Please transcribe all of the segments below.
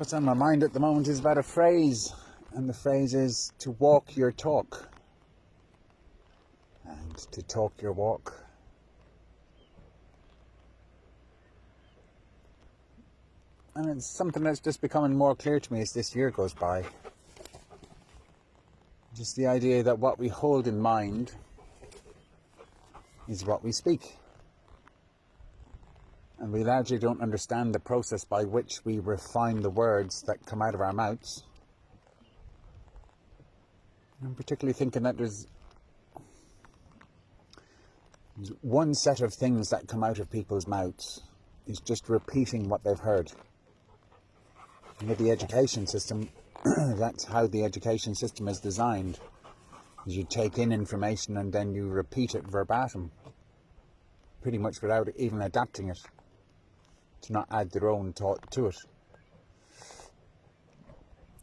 What's on my mind at the moment is about a phrase, and the phrase is to walk your talk and to talk your walk. And it's something that's just becoming more clear to me as this year goes by. Just the idea that what we hold in mind is what we speak. And we largely don't understand the process by which we refine the words that come out of our mouths. I'm particularly thinking that there's one set of things that come out of people's mouths is just repeating what they've heard. And with the education system, that's how the education system is designed. Is you take in information and then you repeat it verbatim, pretty much without even adapting it, to not add their own thought to it.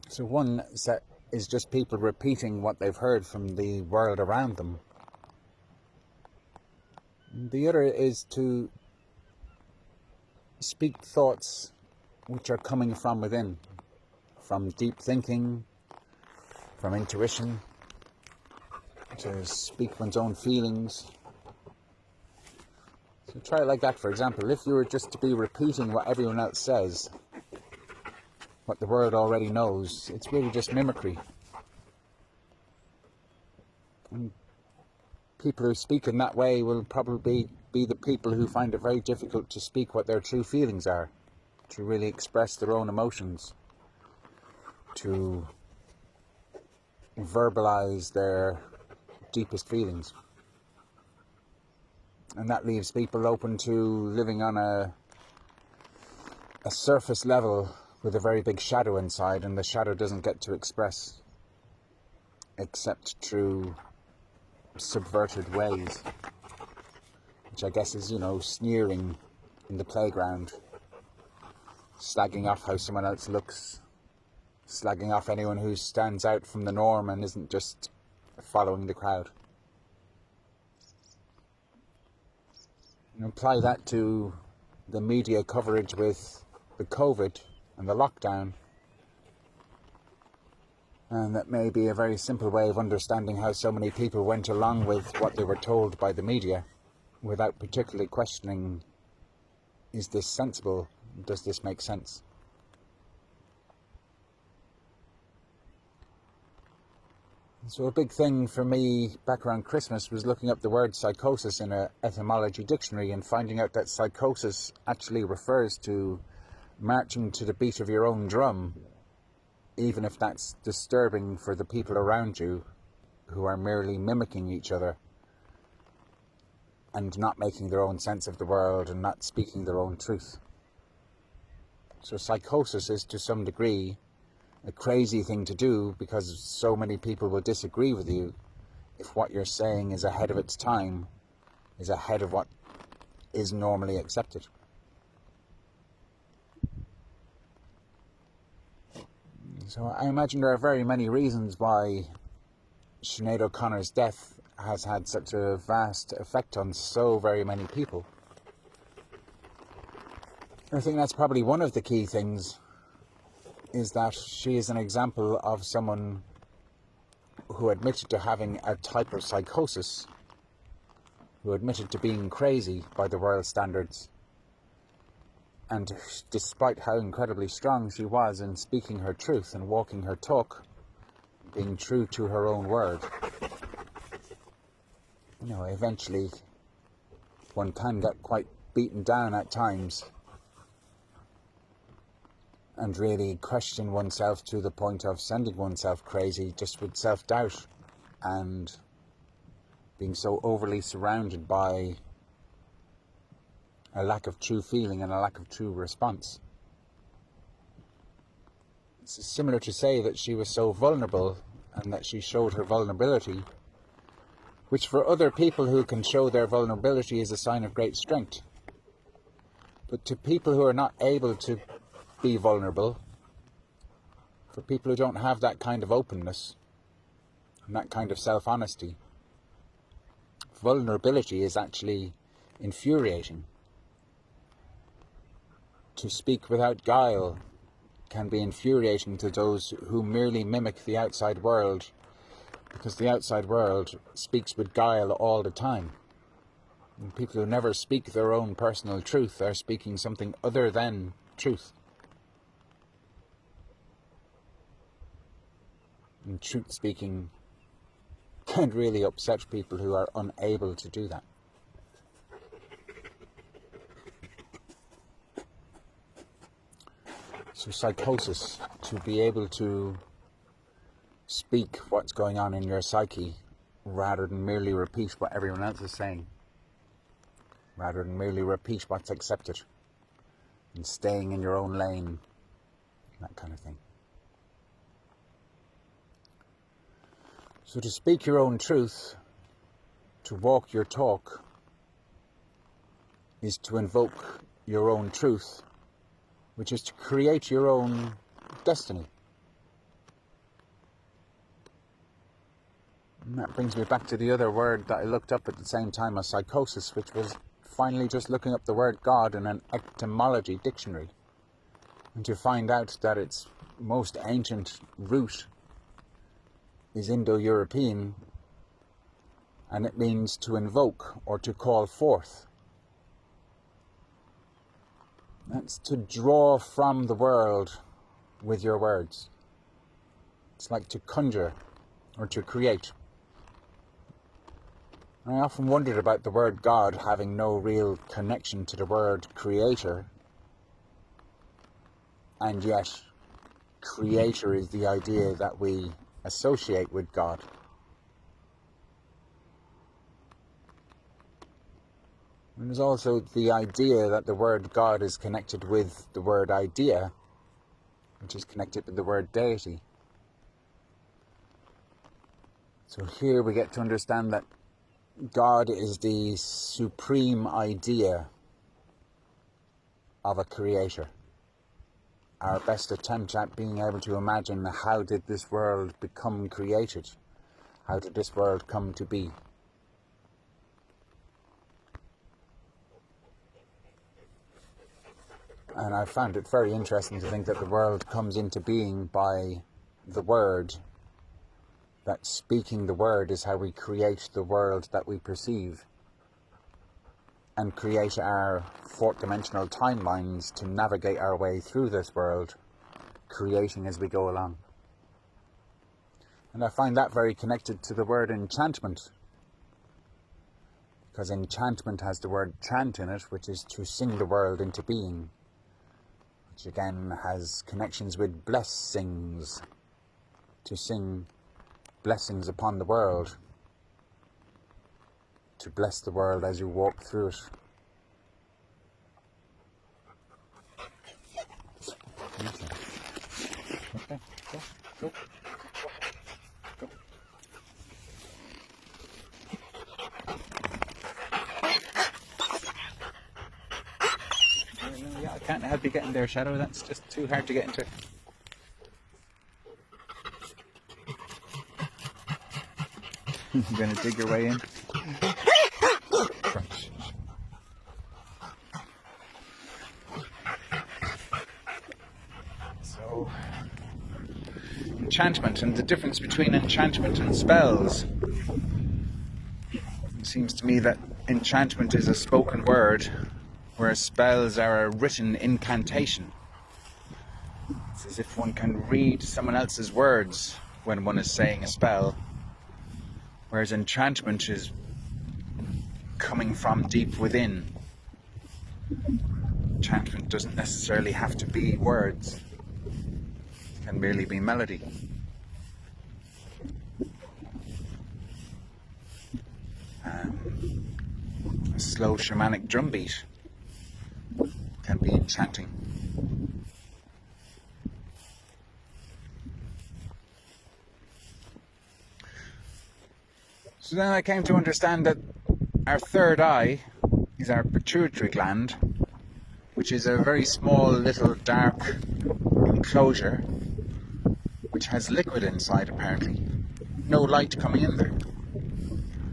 So one set is just people repeating what they've heard from the world around them. The other is to speak thoughts which are coming from within, from deep thinking, from intuition, to speak one's own feelings. So try it like that. For example, if you were just to be repeating what everyone else says, what the world already knows, it's really just mimicry. And people who speak in that way will probably be the people who find it very difficult to speak what their true feelings are, to really express their own emotions, to verbalize their deepest feelings. And that leaves people open to living on a surface level with a very big shadow inside, and the shadow doesn't get to express except through subverted ways, which I guess is, sneering in the playground, slagging off how someone else looks, slagging off anyone who stands out from the norm and isn't just following the crowd. And apply that to the media coverage with the COVID and the lockdown, and that may be a very simple way of understanding how so many people went along with what they were told by the media without particularly questioning, is this sensible? Does this make sense? So a big thing for me back around Christmas was looking up the word psychosis in an etymology dictionary and finding out that psychosis actually refers to marching to the beat of your own drum, even if that's disturbing for the people around you who are merely mimicking each other and not making their own sense of the world and not speaking their own truth. So psychosis is to some degree a crazy thing to do, because so many people will disagree with you if what you're saying is ahead of its time, is ahead of what is normally accepted. So I imagine there are very many reasons why Sinead O'Connor's death has had such a vast effect on so very many people. I think that's probably one of the key things, is that she is an example of someone who admitted to having a type of psychosis, who admitted to being crazy by the world standards, and despite how incredibly strong she was in speaking her truth and walking her talk, being true to her own word, eventually one can get quite beaten down at times and really question oneself to the point of sending oneself crazy, just with self-doubt and being so overly surrounded by a lack of true feeling and a lack of true response. It's similar to say that she was so vulnerable and that she showed her vulnerability, which for other people who can show their vulnerability is a sign of great strength. But to people who are not able to be vulnerable, for people who don't have that kind of openness and that kind of self-honesty, vulnerability is actually infuriating. To speak without guile, can be infuriating to those who merely mimic the outside world, because the outside world speaks with guile all the time. And people who never speak their own personal truth are speaking something other than truth. And truth speaking can really upset people who are unable to do that. So psychosis, to be able to speak what's going on in your psyche rather than merely repeat what everyone else is saying, rather than merely repeat what's accepted, and staying in your own lane, that kind of thing. So to speak your own truth, to walk your talk, is to invoke your own truth, which is to create your own destiny. And that brings me back to the other word that I looked up at the same time as psychosis, which was finally just looking up the word God in an etymology dictionary, and to find out that its most ancient root is Indo-European, and it means to invoke or to call forth. That's to draw from the world with your words. It's like to conjure or to create. I often wondered about the word God having no real connection to the word creator, and yet creator is the idea that we associate with God. And there's also the idea that the word God is connected with the word idea, which is connected with the word deity. So here we get to understand that God is the supreme idea of a creator. Our best attempt at being able to imagine how did this world become created? How did this world come to be? And I found it very interesting to think that the world comes into being by the word, that speaking the word is how we create the world that we perceive, and create our fourth-dimensional timelines to navigate our way through this world, creating as we go along. And I find that very connected to the word enchantment, because enchantment has the word chant in it, which is to sing the world into being, which again has connections with blessings, to sing blessings upon the world, to bless the world as you walk through it. Okay, go. Yeah, I can't help you get in there, Shadow. That's just too hard to get into. You're going to dig your way in. So, enchantment, and the difference between enchantment and spells. It seems to me that enchantment is a spoken word, whereas spells are a written incantation. It's as if one can read someone else's words when one is saying a spell, whereas enchantment is coming from deep within. Enchantment doesn't necessarily have to be words. It can merely be melody. A slow shamanic drum beat can be enchanting. So then I came to understand that our third eye is our pituitary gland, which is a very small little dark enclosure which has liquid inside apparently. No light coming in there.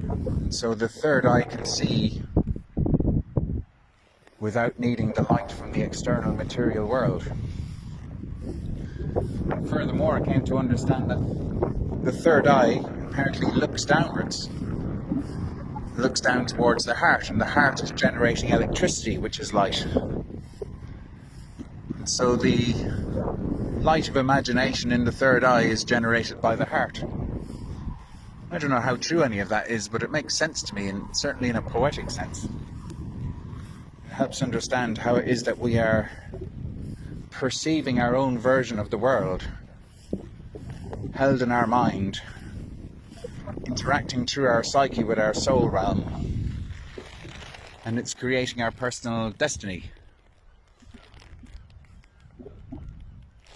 And so the third eye can see without needing the light from the external material world. Furthermore, I came to understand that the third eye apparently looks downwards, looks down towards the heart, and the heart is generating electricity, which is light. So the light of imagination in the third eye is generated by the heart. I don't know how true any of that is, but it makes sense to me, and certainly in a poetic sense. It helps understand how it is that we are perceiving our own version of the world, held in our mind, interacting through our psyche with our soul realm, and it's creating our personal destiny.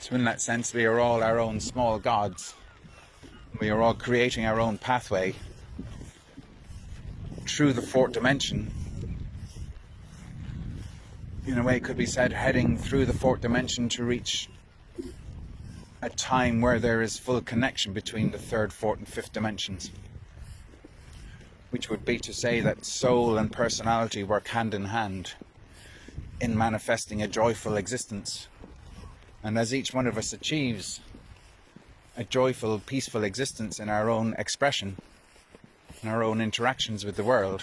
So in that sense, we are all our own small gods. We are all creating our own pathway through the fourth dimension. In a way, it could be said, heading through the fourth dimension to reach a time where there is full connection between the third, fourth and fifth dimensions, which would be to say that soul and personality work hand in hand in manifesting a joyful existence. And as each one of us achieves a joyful, peaceful existence in our own expression, in our own interactions with the world,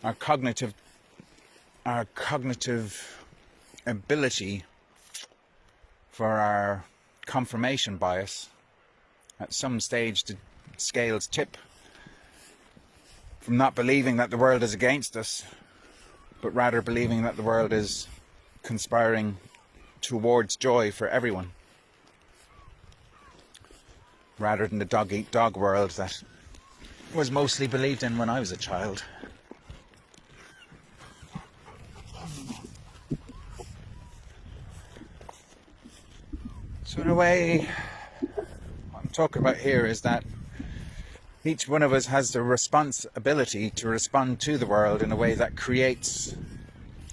our cognitive ability for our confirmation bias, at some stage the scales tip from not believing that the world is against us, but rather believing that the world is conspiring towards joy for everyone, rather than the dog-eat-dog world that was mostly believed in when I was a child. So in a way, what I'm talking about here is that each one of us has the responsibility to respond to the world in a way that creates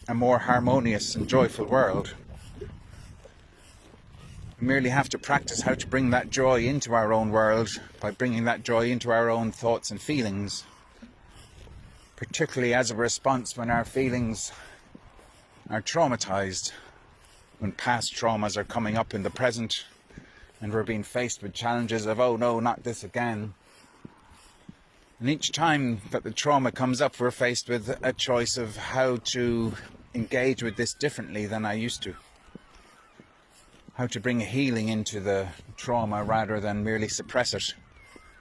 a more harmonious and joyful world. We merely have to practice how to bring that joy into our own world by bringing that joy into our own thoughts and feelings, particularly as a response when our feelings are traumatized, when past traumas are coming up in the present and we're being faced with challenges of, oh no, not this again. And each time that the trauma comes up, we're faced with a choice of how to engage with this differently than I used to. How to bring a healing into the trauma rather than merely suppress it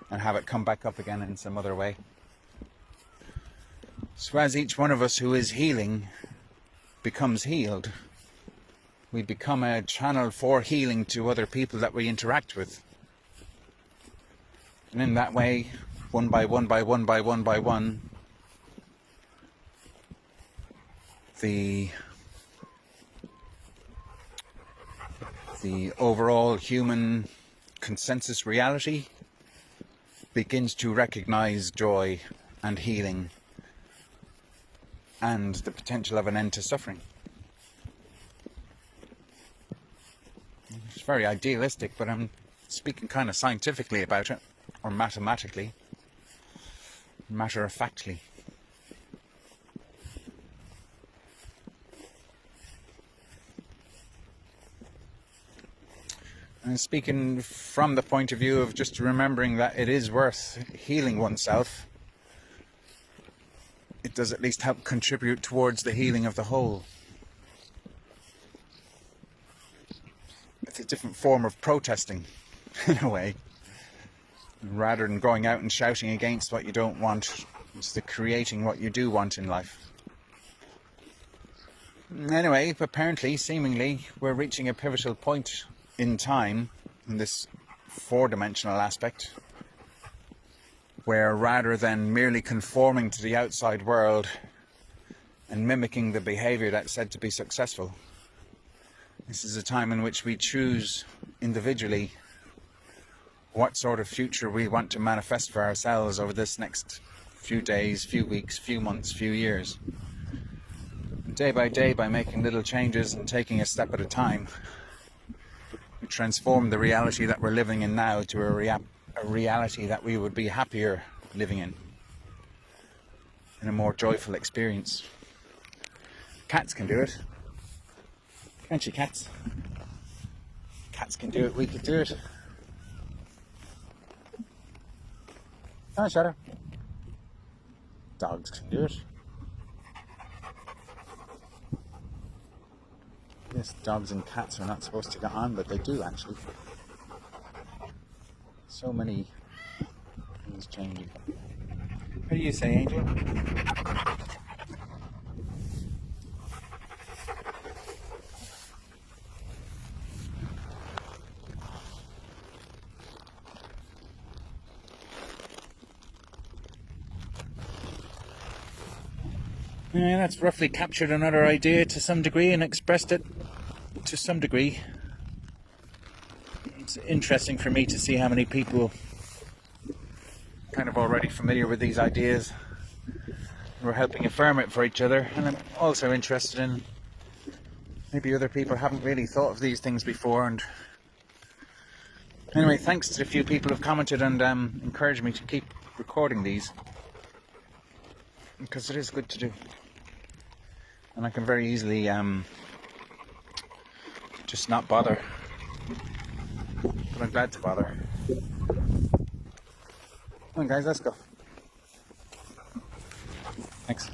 and have it come back up again in some other way. So as each one of us who is healing becomes healed, we become a channel for healing to other people that we interact with. And in that way, one by one by one by one by one, the overall human consensus reality begins to recognize joy and healing and the potential of an end to suffering. It's very idealistic, but I'm speaking kind of scientifically about it, or mathematically, matter-of-factly. And speaking from the point of view of just remembering that it is worth healing oneself, it does at least help contribute towards the healing of the whole. It's a different form of protesting, in a way. Rather than going out and shouting against what you don't want, it's the creating what you do want in life. Anyway, apparently, seemingly, we're reaching a pivotal point in time, in this four-dimensional aspect, where rather than merely conforming to the outside world and mimicking the behavior that's said to be successful, this is a time in which we choose individually what sort of future we want to manifest for ourselves over this next few days, few weeks, few months, few years. Day by day, by making little changes and taking a step at a time, we transform the reality that we're living in now to a reality that we would be happier living in a more joyful experience. Cats can do it. Can't you, cats? Cats can do it, we could do it. Come on, Shadow. Dogs can do it. Yes, dogs and cats are not supposed to get on, but they do actually. So many things changing. What do you say, Angel? Yeah, that's roughly captured another idea to some degree and expressed it to some degree. It's interesting for me to see how many people kind of already familiar with these ideas. We're helping affirm it for each other, and I'm also interested in maybe other people haven't really thought of these things before. And anyway, thanks to the few people who've commented and encouraged me to keep recording these, because it is good to do. And I can very easily just not bother, but I'm glad to bother. Come on guys, let's go. Thanks.